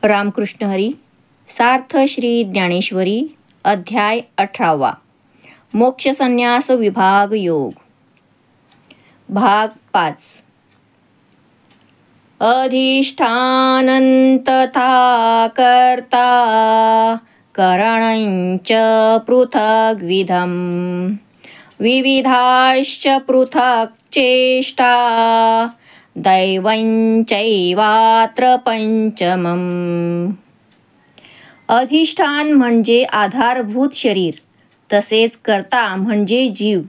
रामकृष्ण हरी. सार्थ श्री ज्ञानेश्वरी. अध्याय 18. मोक्ष संन्यास विभाग योग. भाग 5. अधिष्ठानं तथा कर्ता करणञ्च पृथग्विधम् विविधाश्च पृथक् चेष्टा दैवञ्चैवात्र पंचमम्. अधिष्ठान म्हणजे आधारभूत शरीर, तसेच कर्ता म्हणजे जीव.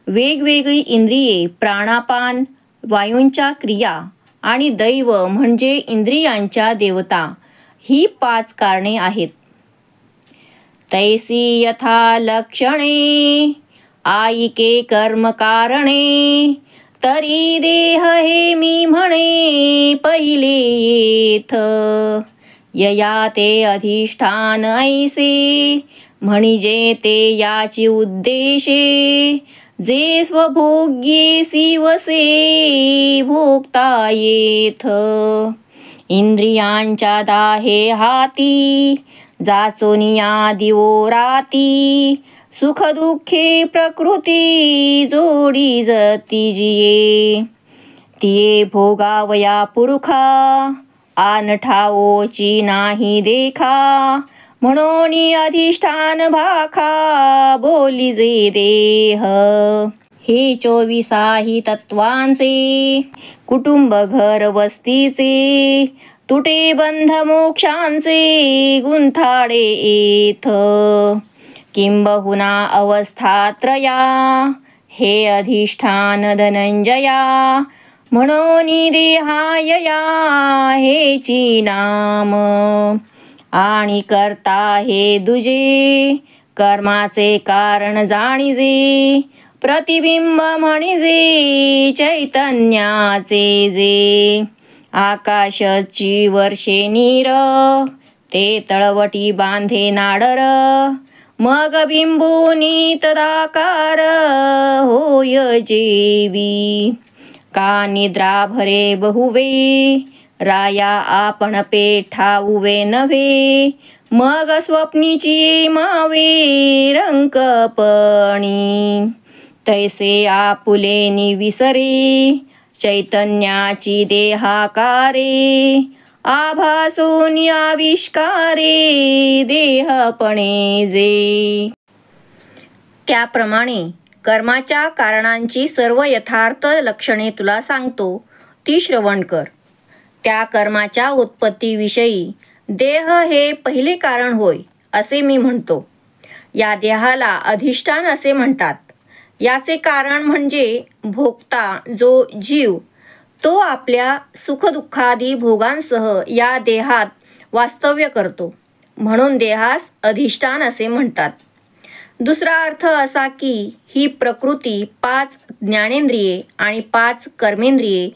वेगवेगळी इंद्रिये, प्राणापान वायूंच्या क्रिया आणि दैव म्हणजे इंद्रियांच्या देवता, ही 5 कारणे आहेत. तैसी यथा लक्षणे आयिके कर्म कारणे तरी देह हे मी म्हणे पहिले येथ. यया ते अधिष्ठान ऐसे म्हणजे ते याची उद्देशे जे स्वभोग्ये वसे भोगता येथ. इंद्रियांच्या दाहे हाती जाचोनिया दिवो राती सुख दुःखे प्रकृती जोडी जती जिये तिये भोगावया पुरुखा आन ठावोची नाही देखा म्हणून अधिष्ठान भाखा बोली जे देह. हे 24 तत्वांचे कुटुंब घर वस्तीचे तुटे बंध मोक्षांचे गुंथाडे येथ. किंबहुना अवस्थात्रया हे अधिष्ठान धनंजया म्हणून देहायया हेची नाम. आणि करता हे दुजे कर्माचे कारण जाणिजे प्रतिबिंब म्हणिजे चैतन्याचे जे. आकाशची वर्षे नीर ते तळवटी बांधे नाडर मग बिंबुनी तदाकार होय जेवी. का निद्रा भरे बहुवे राया आपण पेठाऊवे नव्हे मग स्वप्नीची मावे रंकपणी. तैसे आपुले निविसरे चैतन्याची देहाकारे आभासून आविष्कारे देहपणे जे. त्याप्रमाणे कर्माच्या कारणांची सर्व यथार्थ लक्षणे तुला सांगतो, ती श्रवण कर. त्या कर्माच्या उत्पत्तीविषयी देह हे पहिले कारण होय असे मी म्हणतो. या देहाला अधिष्ठान असे म्हणतात. याचे कारण म्हणजे भोगता जो जीव तो आपल्या सुखदुःखादी भोगांसह या देहात वास्तव्य करतो, म्हणून देहास अधिष्ठान असे म्हणतात. दुसरा अर्थ असा की ही प्रकृती 5 ज्ञानेंद्रिये आणि 5 कर्मेंद्रिये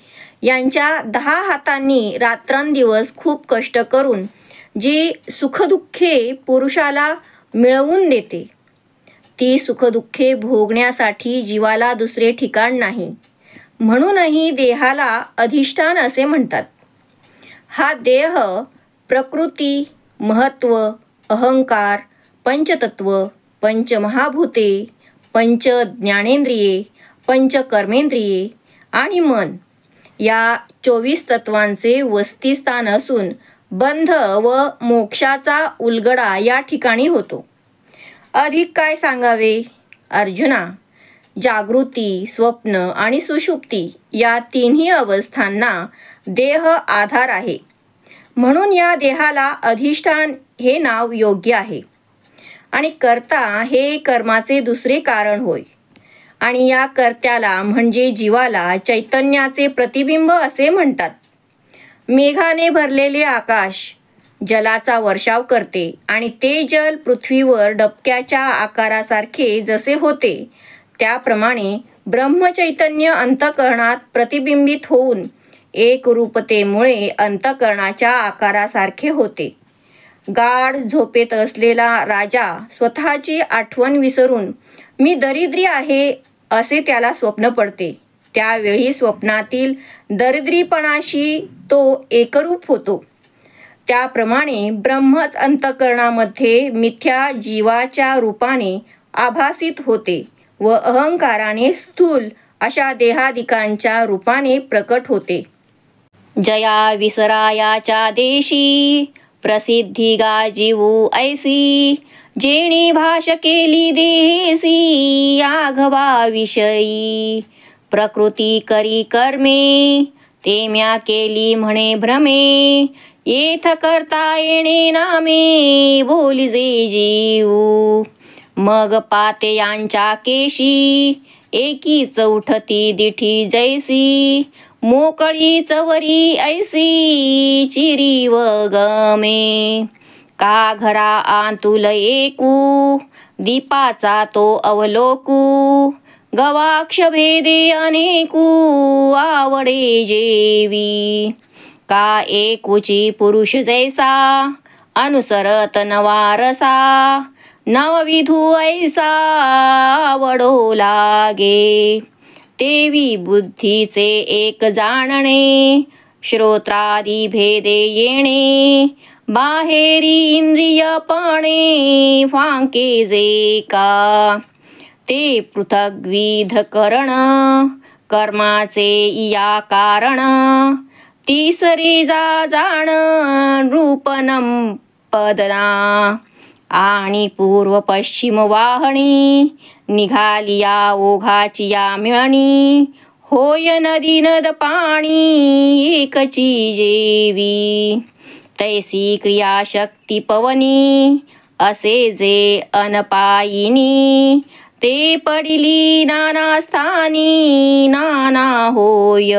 यांच्या 10 हातांनी रात्रंदिवस खूप कष्ट करून जी सुखदुःखे पुरुषाला मिळवून देते, ती सुखदुःखे भोगण्यासाठी जीवाला दुसरे ठिकाण नाही, म्हणूनही देहाला अधिष्ठान असे म्हणतात. हा देह प्रकृती, महत्व, अहंकार, पंचतत्व, पंचमहाभूते, 5 ज्ञानेंद्रिये, 5 कर्मेंद्रिये आणि मन या 24 तत्वांचे वसतिस्थान असून बंध व मोक्षाचा उलगडा या ठिकाणी होतो. अधिक काय सांगावे अर्जुना. जागृती, स्वप्न आणि सुषुप्ती या 3ही अवस्थांना देह आधार आहे, म्हणून या देहाला अधिष्ठान हे नाव योग्य आहे. आणि कर्ता हे कर्माचे दुसरे कारण होय. आणि या कर्त्याला म्हणजे जीवाला चैतन्याचे प्रतिबिंब असे म्हणतात. मेघाने भरलेले आकाश जलाचा वर्षाव करते आणि ते जल पृथ्वीवर डबक्याच्या आकारासारखे जसे होते त्याप्रमाणे ब्रह्मचैतन्य अंतःकरणात प्रतिबिंबित होऊन एकरूपतेमुळे अंतःकरणाच्या आकारासारखे होते. गाढ झोपेत असलेला राजा स्वतःची आठवण विसरून मी दरिद्री आहे असे त्याला स्वप्न पडते. त्यावेळी स्वप्नातील दरिद्रीपणाशी तो एकरूप होतो. त्याप्रमाणे ब्रह्मच अंतःकरणामध्ये मिथ्या जीवाच्या रूपाने आभासित होते व अहंकाराने स्थूल अशा देहादिकांच्या रूपाने प्रकट होते. जया विसरायाच्या देशी प्रसिद्धी गाजीवू ऐसी, जेणे भाष केली देहेसी आघवा विषयी. प्रकृती करी कर्मे ते म्या केली म्हणे भ्रमे, येथ करता येणे नामे बोलिजे जीव. मग पाते यांच्या केशी एकी चौठती दिठी जैसी, मोकळी चवरी ऐसी चिरी व गमे. का घरा आंतुल एकू दीपाचा तो अवलोकू, गवाक्ष भेदे अनेकू आवडे जेवी. का एकुची पुरुष जैसा अनुसरत नवारसा, नवविधू ऐसा आवडो लागे. तेवी बुद्धीचे एक जाणणे, श्रोत्रादी भेदे येणे, बाहेरी इंद्रिय पाणे फांके जे का. ते पृथग्विध करण कर्माचे या कारण, तिसरे जा जाण रूपनम पदना. आणि पूर्व पश्चिम वाहणी निघालिया ओघाचिया मिळणी, होय नदी नद पाणी एकची जेवी. तैसी क्रियाशक्ती पवनी असे जे अनपायिनी, ते पडिली नाना स्थानी नाना होय.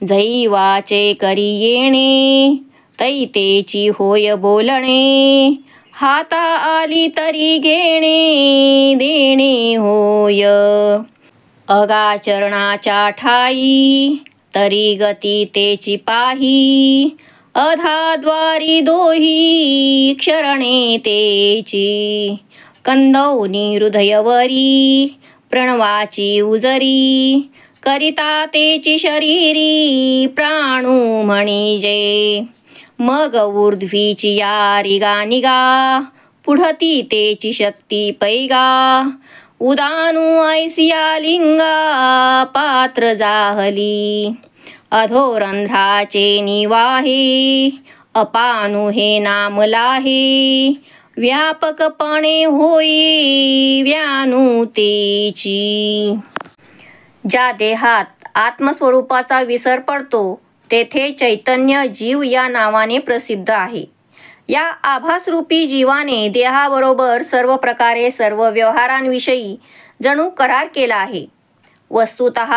जैवाचे करी येणे तैतेची होय बोलणे, हाता आली तरी घेणे देणे होय. अगाचरणाच्या ठाई तरी गती तेची पाही, अधाद्वारी दोही क्षरणे तेची. कंदौनी हृदयवरी प्रणवाची उजरी, करिता तेची शरीरी प्राणू म्हणिजे. मग ऊर्ध्वीची या रिगा निगा, पुढती तेची शक्ती पैगा. उदानू ऐसिया लिंगा पात्र जाहली, अधोरंध्राचे निवाहे अपानू हे नाम लाहे. व्यापकपणे होई व्यानू तेची. ज्या देहात आत्मस्वरूपाचा विसर पडतो तेथे चैतन्य जीव या नावाने प्रसिद्ध आहे. या आभासरूपी जीवाने देहाबरोबर सर्व प्रकारे सर्व व्यवहारांविषयी जणू करार केला आहे. वस्तुतः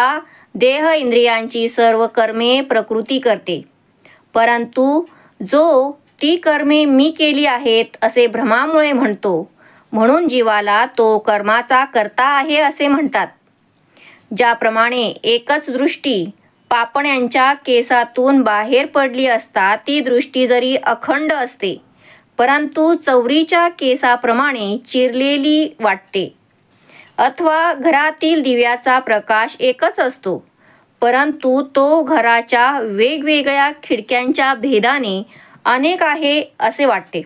देह इंद्रियांची सर्व कर्मे प्रकृती करते, परंतु जो ती कर्मे मी केली आहेत असे भ्रमामुळे म्हणतो, म्हणून जीवाला तो कर्माचा कर्ता आहे असे म्हणतात. ज्याप्रमाणे एकच दृष्टी पापण्यांच्या केसातून बाहेर पडली असता ती दृष्टी जरी अखंड असते, परंतु चवरीच्या केसाप्रमाणे चिरलेली वाटते. अथवा घरातील दिव्याचा प्रकाश एकच असतो, परंतु तो घराच्या वेगवेगळ्या खिडक्यांच्या भेदाने अनेक आहे असे वाटते.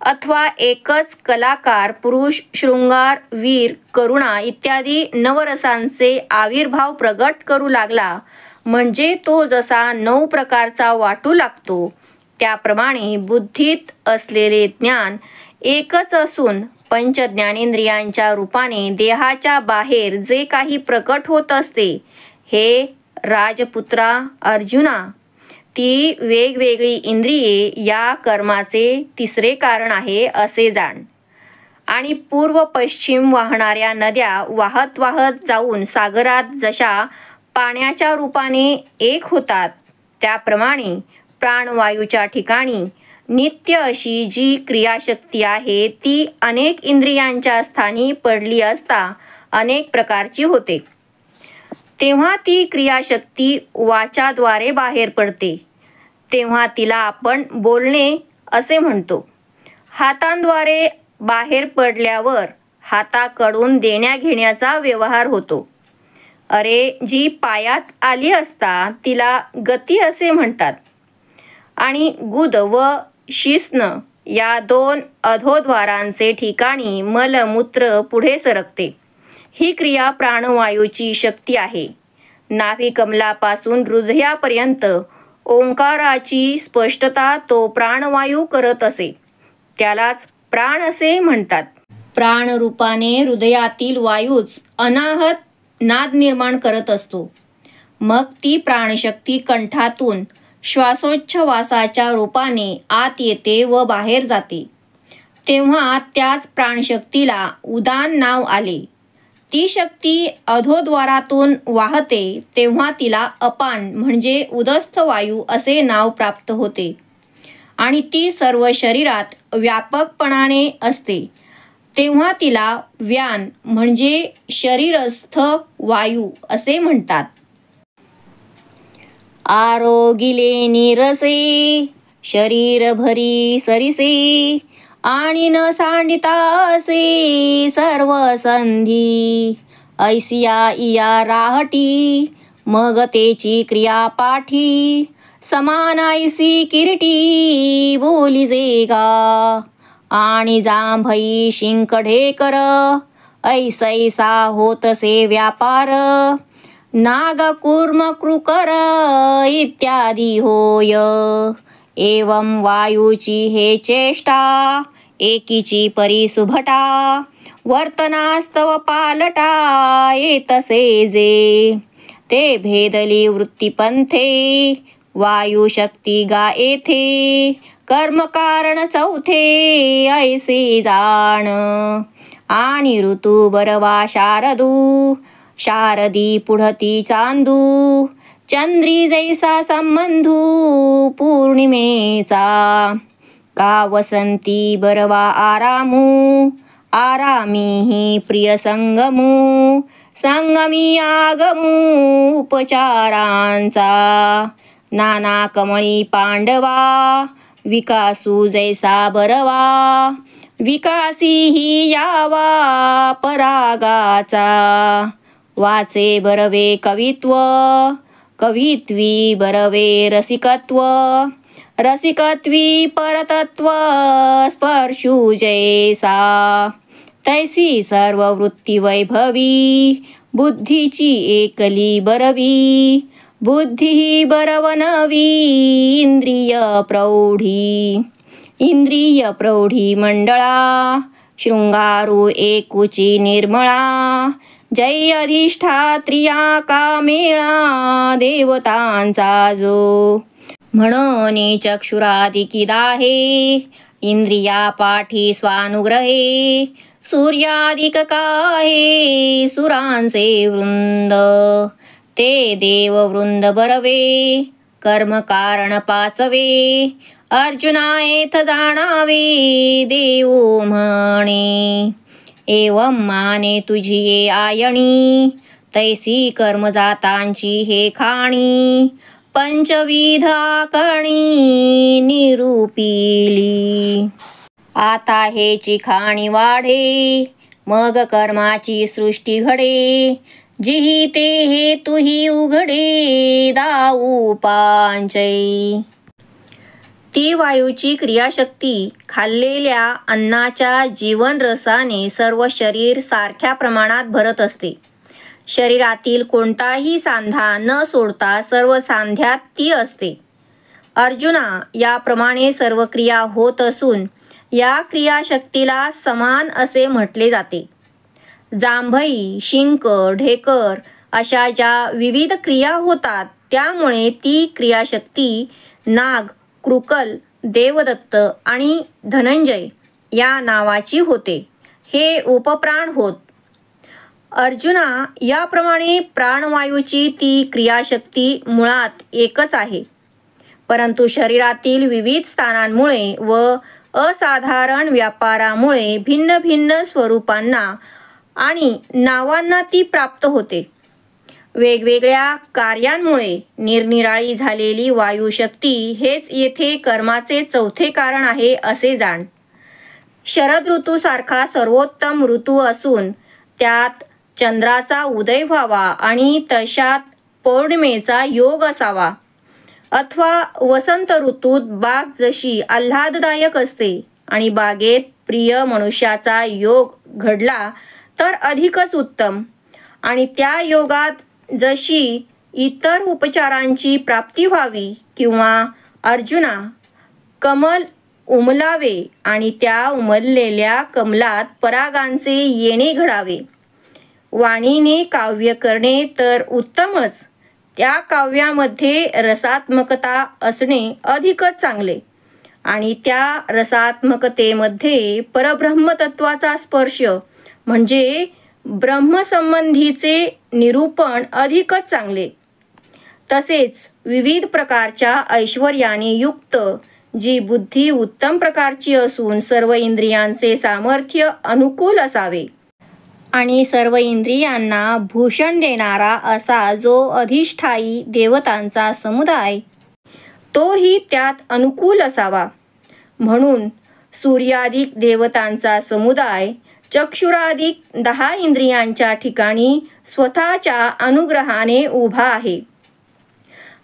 अथवा एकच कलाकार पुरुष, शृंगार, वीर, करुणा इत्यादी नवरसांचे आविर्भाव प्रगट करू लागला म्हणजे तो जसा 9 प्रकारचा वाटू लागतो, त्याप्रमाणे बुद्धीत असलेले ज्ञान एकच असून पंच ज्ञानेंद्रियांच्या रूपाने देहाच्या बाहेर जे काही प्रकट होत असते, हे राजपुत्रा अर्जुना, ती वेगवेगळी इंद्रिये या कर्माचे तिसरे कारण आहे असे जाण. आणि पूर्व पश्चिम वाहणाऱ्या नद्या वाहत वाहत जाऊन सागरात जशा पाण्याच्या रूपाने एक होतात, त्याप्रमाणे प्राणवायूच्या ठिकाणी नित्य अशी जी क्रियाशक्ती आहे ती अनेक इंद्रियांच्या स्थानी पडली असता अनेक प्रकारची होते. तेव्हा ती क्रियाशक्ती वाचाद्वारे बाहेर पडते, तेव्हा तिला आपण बोलणे असे म्हणतो. हातांद्वारे बाहेर पडल्यावर हाताकडून देण्या घेण्याचा व्यवहार होतो. अरे, जी पायात आली असता तिला गती असे म्हणतात. आणि गुद व शिस्न या 2 अधोद्वारांचे ठिकाणी मलमूत्र पुढे सरकते. ही क्रिया प्राणवायूची शक्ती आहे. नाभिकमलापासून हृदयापर्यंत ओंकाराची स्पष्टता तो प्राणवायू करत असे. त्यालाच प्राण असे म्हणतात. प्राणरूपाने हृदयातील वायूच अनाहत नाद निर्माण करत असतो. मग ती प्राणशक्ती कंठातून श्वासोच्छवासाच्या रूपाने आत येते व बाहेर जाते. तेव्हा त्याच प्राणशक्तीला उदान नाव आले. ती शक्ती अधोद्वारातून वाहते तेव्हा तिला अपान म्हणजे उदस्थ वायू असे नाव प्राप्त होते आणि ती सर्व शरीरात व्यापकपणाने असते तेव्हा तिला व्यान म्हणजे शरीरस्थ वायू असे म्हणतात. आरोगिले नीरसे शरीर भरी सरिसे आणि न सांडिता असे सर्व संधी ऐसिया इया राहटी मग तेची क्रिया पाठी समान ऐसी किरीटी बोलिजे गा आणि जांभई शिंकढेकर ऐसैसा होतसे व्यापार नाग कूर्म कृकर इत्यादी होय. एवं वायूची हे चेष्टा एकीची परिसुभटा वर्तनास्तव पालटा येतसे जे ते भेदली वृत्तीपंथे वायुशक्ती गा येथे कर्मकारण चौथे ऐसे जाण आणि ऋतू बरवा शारदू शारदी पुढती चांदू चंद्री जैसा संबंधू पौर्णिमेचा का वसंती बरवा आरामू आरामी ही प्रिय संगमू संगमी आगमू उपचारांचा नाना कमळी पांडवा विकासू जैसा बरवा विकासी ही यावा परागाचा वाचे बरवे कवित्व कवित्वी बरवे रसिकत्व रसिकत्वी परतत्व स्पर्शू जैसा तैसी सर्व वृत्ती वैभवी बुद्धीची एकली बरवी बुद्धी बरवनवी इंद्रिय प्रौढी मंडळा शृंगारू एकुची निर्मळा जय अधिष्ठात्रिया कामेळा देवतांचा जो म्हणून चक्षुरादिकी दाहे इंद्रिया पाठी स्वानुग्रहे सूर्यादिक काहे सुरांचे वृंद ते देव वृंद बरवे कर्म कारण पाचवे अर्जुना येथ जाणावे देव म्हणे. एवं माने तुझी ये आयणी तैसी कर्मजातांची हे खाणी पंचविध आकणी निरूपिली. आता हेची खाणी वाढे मग कर्माची सृष्टी घडे जिही ते हे तुही उघडे दाऊ पांचै. ती वायूची क्रियाशक्ती खाल्लेल्या अन्नाच्या जीवनरसाने सर्व शरीर सारख्या प्रमाणात भरत असते. शरीरातील कोणताही सांधा न सोडता सर्व सांध्यात ती असते. अर्जुना, याप्रमाणे सर्व क्रिया होत असून या क्रियाशक्तीला समान असे म्हटले जाते. जांभई, शिंक, ढेकर अशा ज्या विविध क्रिया होतात त्यामुळे ती क्रियाशक्ती नाग, कृकल, देवदत्त आणि धनंजय या नावाची होते. हे उपप्राण होत. अर्जुना, याप्रमाणे प्राणवायूची ती क्रियाशक्ती मुळात एकच आहे, परंतु शरीरातील विविध स्थानांमुळे व असाधारण व्यापारामुळे भिन्न भिन्न स्वरूपांना आणि नावांना ती प्राप्त होते. वेगवेगळ्या कार्यांमुळे निरनिराळी झालेली वायुशक्ती हेच येथे कर्माचे चौथे कारण आहे असे जाण. शरद ऋतूसारखा सर्वोत्तम ऋतू असून त्यात चंद्राचा उदय व्हावा आणि तशात पौर्णिमेचा योग असावा अथवा वसंत ऋतूत बाग जशी आल्हाददायक असते आणि बागेत प्रिय मनुष्याचा योग घडला तर अधिकच उत्तम, आणि त्या योगात जशी इतर उपचारांची प्राप्ती व्हावी, किंवा अर्जुना कमल उमलावे आणि त्या उमललेल्या कमलात परागांचे येणे घडावे. वाणीने काव्य करणे तर उत्तमच, त्या काव्यामध्ये रसात्मकता असणे अधिकच चांगले, आणि त्या रसात्मकतेमध्ये परब्रह्मतत्वाचा स्पर्श म्हणजे ब्रह्मसंबंधीचे निरूपण अधिकच चांगले. तसेच विविध प्रकारच्या ऐश्वर्याने युक्त जी बुद्धी उत्तम प्रकारची असून सर्व इंद्रियांचे सामर्थ्य अनुकूल असावे, आणि सर्व इंद्रियांना भूषण देणारा असा जो अधिष्ठायी देवतांचा समुदाय तोही त्यात अनुकूल असावा. म्हणून सूर्यादिक देवतांचा समुदाय चक्षुरादिक 10 इंद्रियांच्या ठिकाणी स्वतःच्या अनुग्रहाने उभा आहे.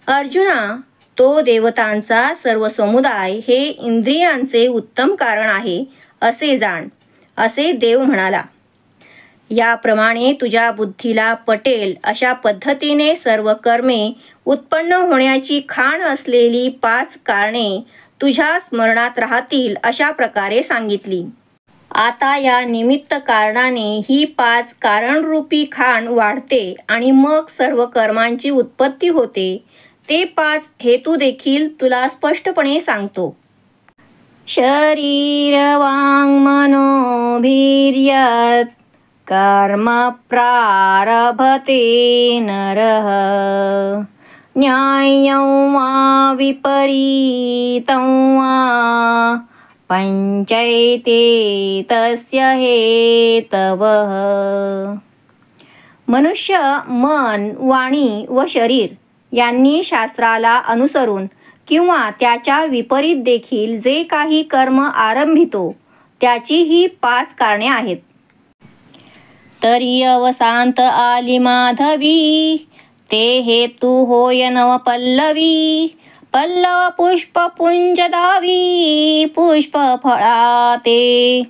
अर्जुना, तो देवतांचा सर्व समुदाय हे इंद्रियांचे उत्तम कारण आहे असे जाण, असे देव म्हणाला. याप्रमाणे तुझ्या बुद्धीला पटेल अशा पद्धतीने सर्व कर्मे उत्पन्न होण्याची खाण असलेली 5 कारणे तुझ्या स्मरणात राहतील अशा प्रकारे सांगितली. आता या निमित्त कारणाने ही 5 कारणरूपी खाण वाढते आणि मग सर्व कर्मांची उत्पत्ती होते. ते 5 हेतू देखील तुला स्पष्टपणे सांगतो. शरीर वाङ् मनोभिर्यत् कर्म प्रारभते नरः न्याय्यं वा विपरीतं वा पंचैते तस्य हेतवः. मनुष्य मन, वाणी व शरीर यांनी शास्त्राला अनुसरून किंवा त्याच्या विपरीत देखील जे काही कर्म आरंभितो त्याची ही 5 कारणे आहेत. तरी अवसांत आली माधवी, ते हेतू होय नव पल्लवी. पल्लव पुष्प पुंज दावी, पुष्प फळाते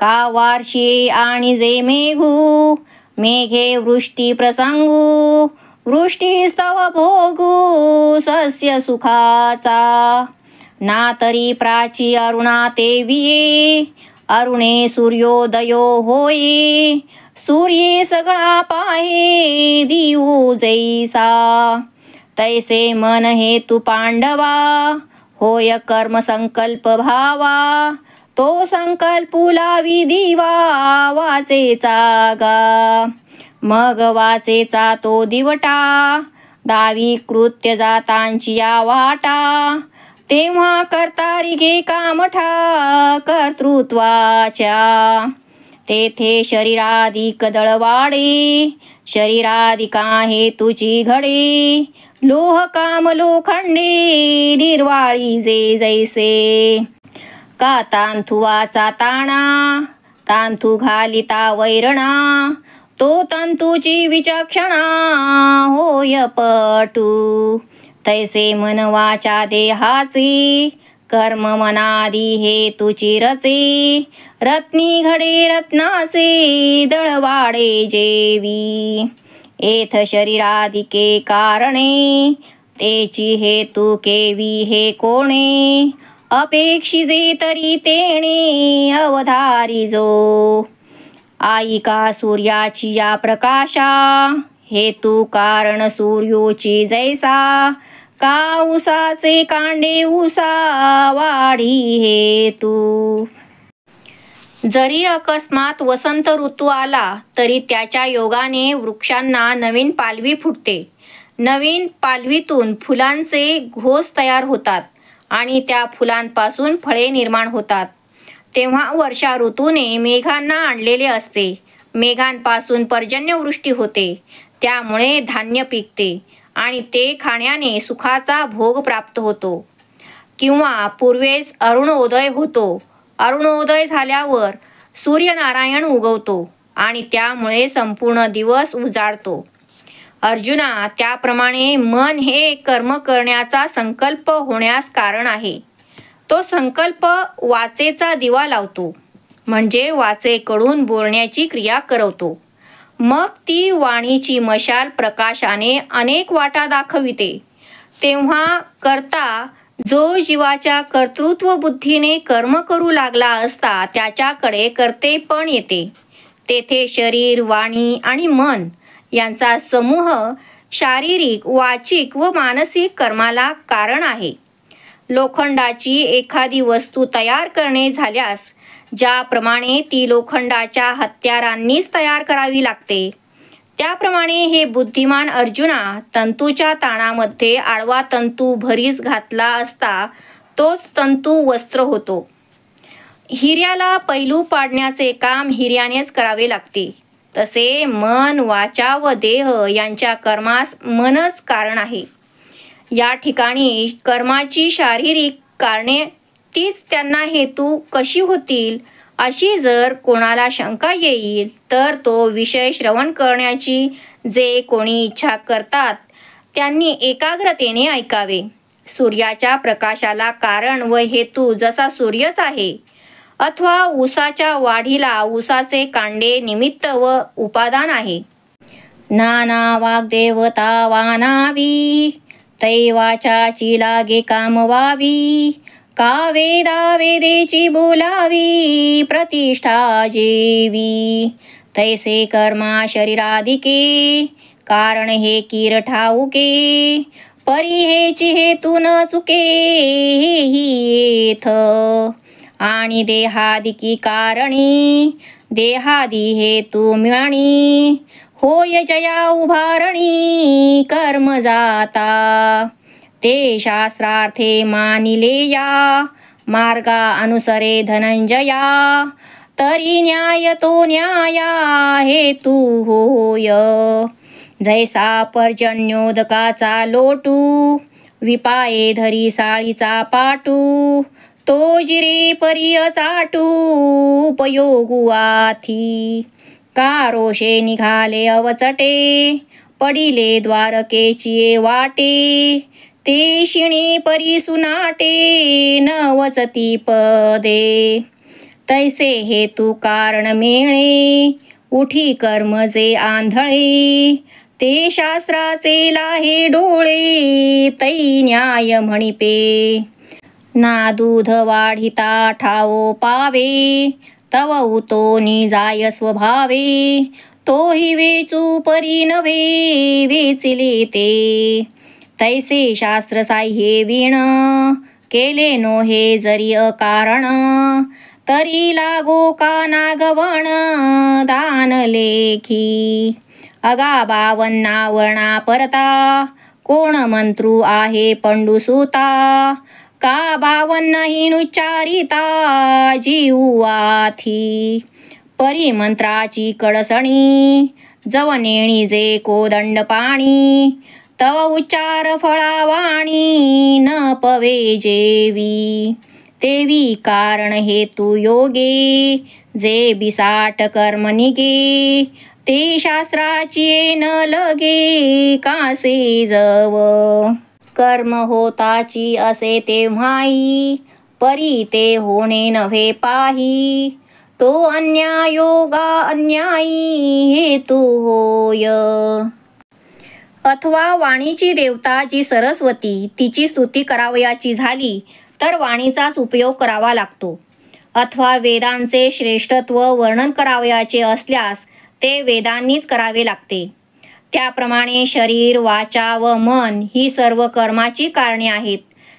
का वार्षे आणि जे मेघू. मेघे वृष्टी प्रसंगू, वृष्टी स्तव भोगू सस्य सुखाचा. ना तरी प्राची अरुणा तेविये, अरुणे सूर्योदयो होये. सूर्ये सगळा पाहे दिवू जैसा, तैसे मन हेतू पांडवा. होय कर्म संकल्प भावा, तो संकल्पू लावी दिवा वाचेचा गा. मग वाचेचा तो दिवटा, दावी कृत्य जातांची या वाटा. तेव्हा करतारी घे कामठा कर्तृत्वाच्या. तेथे शरीराधिक दळवाडे, शरीराधिका हेतूची घडे. लोह काम लोखंडे, निर्वाळी जे जैसे. का तांथुवाचा ताणा, तांथू घालिता वैरणा. तो तंतूची विचक्षणा, होय पटू. तैसे मनवाच्या देहाचे, कर्म मनादी हेतूची रचे. रत्नी घडे रत्नाचे, दळवाडे जेवी. एथ शरीरादिके कारणे, तेची हेतू केवी हे कोणे. अपेक्षिजे तरी तेणे, अवधारी जो. आईका सूर्याची या प्रकाशा, हेतू कारण सूर्योची जैसा. का उसाचे कांडे उसा, वाढी हेतू. जरी अकस्मात वसंत ऋतू आला तरी त्याच्या योगाने वृक्षांना नवीन पालवी फुटते. नवीन पालवीतून फुलांचे घोस तयार होतात आणि त्या फुलांपासून फळे निर्माण होतात. तेव्हा वर्षा ऋतूने मेघांना आणलेले असते. मेघांपासून पर्जन्यवृष्टी होते, त्यामुळे धान्य पिकते आणि ते खाण्याने सुखाचा भोग प्राप्त होतो. किंवा पूर्वेस अरुणोदय होतो. अरुणोदय झाल्यावर सूर्यनारायण उगवतो आणि त्यामुळे संपूर्ण दिवस उजाडतो. अर्जुना, त्याप्रमाणे मन हे कर्म करण्याचा संकल्प होण्यास कारण आहे. तो संकल्प वाचेचा दिवा लावतो, म्हणजे वाचेकडून बोलण्याची क्रिया करवतो. मग ती वाणीची मशाल प्रकाशाने अनेक वाटा दाखविते. तेव्हा कर्ता जो जीवाच्या कर्तृत्व बुद्धीने कर्म करू लागला असता त्याच्याकडे कर्तेपण येते. तेथे शरीर, वाणी आणि मन यांचा समूह शारीरिक, वाचिक व मानसिक कर्माला कारण आहे. लोखंडाची एखादी वस्तू तयार करणे झाल्यास ज्याप्रमाणे ती लोखंडाच्या हत्यारांनीच तयार करावी लागते, त्याप्रमाणे हे बुद्धिमान अर्जुना, तंतूच्या ताणामध्ये आडवा तंतू भरीस घातला असता तोच तंतू वस्त्र होतो. हिऱ्याला पैलू पाडण्याचे काम हिऱ्यानेच करावे लागते. तसे मन, वाचा व देह यांच्या कर्मास मनच कारण आहे. या ठिकाणी कर्माची शारीरिक कारणे तीच त्यांना हेतू कशी होतील, अशी जर कोणाला शंका येईल तर तो विषय श्रवण करण्याची जे कोणी इच्छा करतात त्यांनी एकाग्रतेने ऐकावे. सूर्याच्या प्रकाशाला कारण व हेतू जसा सूर्यच आहे, अथवा ऊसाच्या वाढीला ऊसाचे कांडे निमित्त व उपादान आहे. नाना वाग्देवता वानावी, तैवाचाची लागे कामवावी. का वेदा वेदेची बोलावी, प्रतिष्ठा जेवी. तैसे कर्मा शरीरादिके, कारण हे कीर ठाऊके. परी हेची हेतू न चुके, हेही येथ. आणि देहादिकी कारणी, देहादी हेतू मिळणी. होय जया उभारणी, कर्म जाता. ते शास्त्रार्थे मानिलेया, मार्गा अनुसरे धनंजया. तरी न्याय तो न्याया, हेतू होय. जैसा पर्जन्योदकाचा लोटू, विपाये धरी साळीचा पाटू. तो जिरे परी चाटू, उपयोगू आथी. का रोषे निघाले अवचटे, पडिले द्वारकेची वाटे. ते शिणे परी सुनाटे, न वचती पदे. तैसे हेतू कारण मेळे, उठी कर्म जे आंधळे. ते शास्त्राचे लाहे डोळे, तै न्याय म्हणिपे. ना दूध वाढिता ठावो पावे, तव उतोनी जाय स्वभावे. तोही वेचू परी नव्हे, वेचिले ते. तैसे शास्त्र साह्ये वीण, केले नो हे जरी अकारण. तरी लागो का नागवण, दान लेखी. अगा 52 वर्णा परता, कोण मंत्रू आहे पंडुसुता. का 52 नुच्चारिता, जीव आथी. परी मंत्राची कडसणी, जवनेणी जे कोदंड पाणी. तव उच्चार फळावाणी, न पवे जेवी. तेवी कारण हेतू योगे, जे बिसाट कर्म निगे. ते शास्त्राची न लगे, कासे जव. कर्म होताची असे तेव्हाही, परी ते होणे नव्हे पाही. तो अन्यायोगा अन्यायी, हेतू होय. अथवा वाणीची देवता जी सरस्वती, तिची स्तुती करावयाची झाली तर वाणीचाच उपयोग करावा लागतो. अथवा वेदांचे श्रेष्ठत्व वर्णन करावयाचे असल्यास ते वेदांनीच करावे लागते. त्याप्रमाणे शरीर, वाचा व मन ही सर्व कर्माची कारणे आहेत,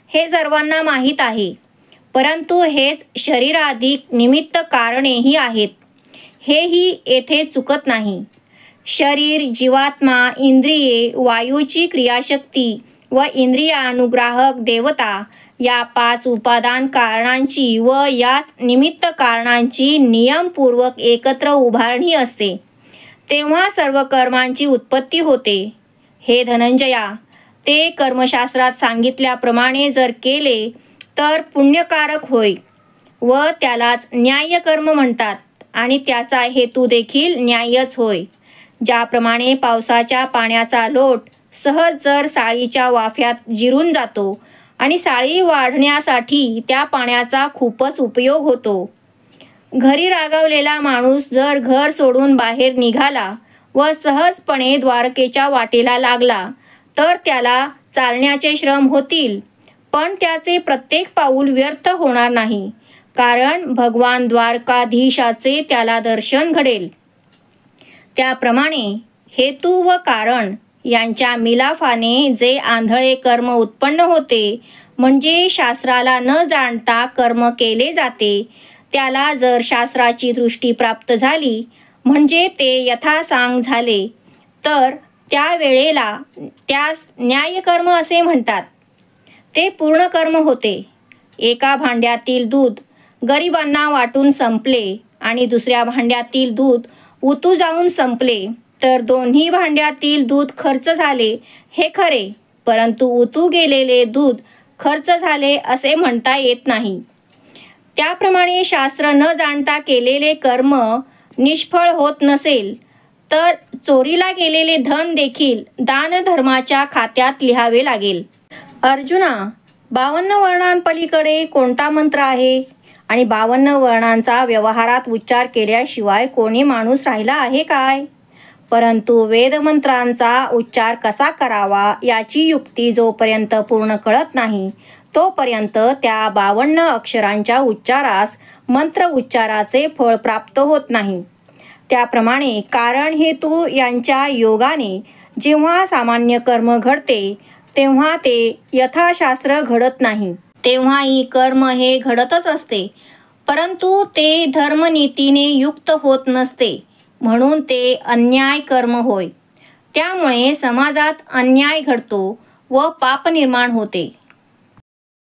हे सर्वांना माहीत आहे. परंतु हेच शरीराधिक निमित्त कारणेही आहेत, हेही येथे चुकत नाही. शरीर, जीवात्मा, इंद्रिये, वायूची क्रियाशक्ती व इंद्रियानुग्राहक देवता या 5 उपादान कारणांची व याच निमित्त कारणांची नियमपूर्वक एकत्र उभारणी असते. तेव्हा सर्व कर्मांची उत्पत्ती होते. हे धनंजया, ते कर्मशास्त्रात सांगितल्याप्रमाणे जर केले तर पुण्यकारक होय व त्यालाच न्याय्यकर्म म्हणतात आणि त्याचा हेतू देखील न्याय्यच होय. ज्याप्रमाणे पावसाच्या पाण्याचा लोट सहज जर साळीच्या वाफ्यात जिरून जातो आणि साळी वाढण्यासाठी त्या पाण्याचा खूपच उपयोग होतो. घरी रागावलेला माणूस जर घर सोडून बाहेर निघाला व सहजपणे द्वारकेच्या वाटेला लागला तर त्याला चालण्याचे श्रम होतील, पण त्याचे प्रत्येक पाऊल व्यर्थ होणार नाही, कारण भगवान द्वारकाधीशाचे त्याला दर्शन घडेल. त्याप्रमाणे हेतू व कारण यांच्या मिलाफाने जे आंधळे कर्म उत्पन्न होते, म्हणजे शास्त्राला न जाणता कर्म केले जाते, त्याला जर शास्त्राची दृष्टी प्राप्त झाली, म्हणजे ते यथासांग झाले, तर त्यावेळेला त्यास न्यायकर्म असे म्हणतात. ते पूर्ण कर्म होते. एका भांड्यातील दूध गरिबांना वाटून संपले आणि दुसऱ्या भांड्यातील दूध उतू जाऊन संपले, तर दोन्ही भांड्यातील दूध खर्च झाले हे खरे, परंतु उतू गेलेले दूध खर्च झाले असे म्हणता येत नाही. त्याप्रमाणे शास्त्र न जाणता केलेले कर्म निष्फळ होत नसेल, तर चोरीला गेलेले धन देखील दानधर्माच्या खात्यात लिहावे लागेल. अर्जुना, 52 वर्णांपलीकडे कोणता मंत्र आहे? आणि 52 वर्णांचा व्यवहारात उच्चार केल्याशिवाय कोणी माणूस राहिला आहे काय? परंतु वेदमंत्रांचा उच्चार कसा करावा याची युक्ती जोपर्यंत पूर्ण कळत नाही, तोपर्यंत त्या 52 अक्षरांच्या उच्चारास मंत्र उच्चाराचे फळ प्राप्त होत नाही. त्याप्रमाणे कारण हेतू यांच्या योगाने जेव्हा सामान्य कर्म घडते, तेव्हा ते यथाशास्त्र घडत नाही. तेव्हाही कर्म हे घडतच असते, परंतु ते धर्मनीतीने युक्त होत नसते, म्हणून ते अन्याय कर्म होय. त्यामुळे समाजात अन्याय घडतो व पाप निर्माण होते.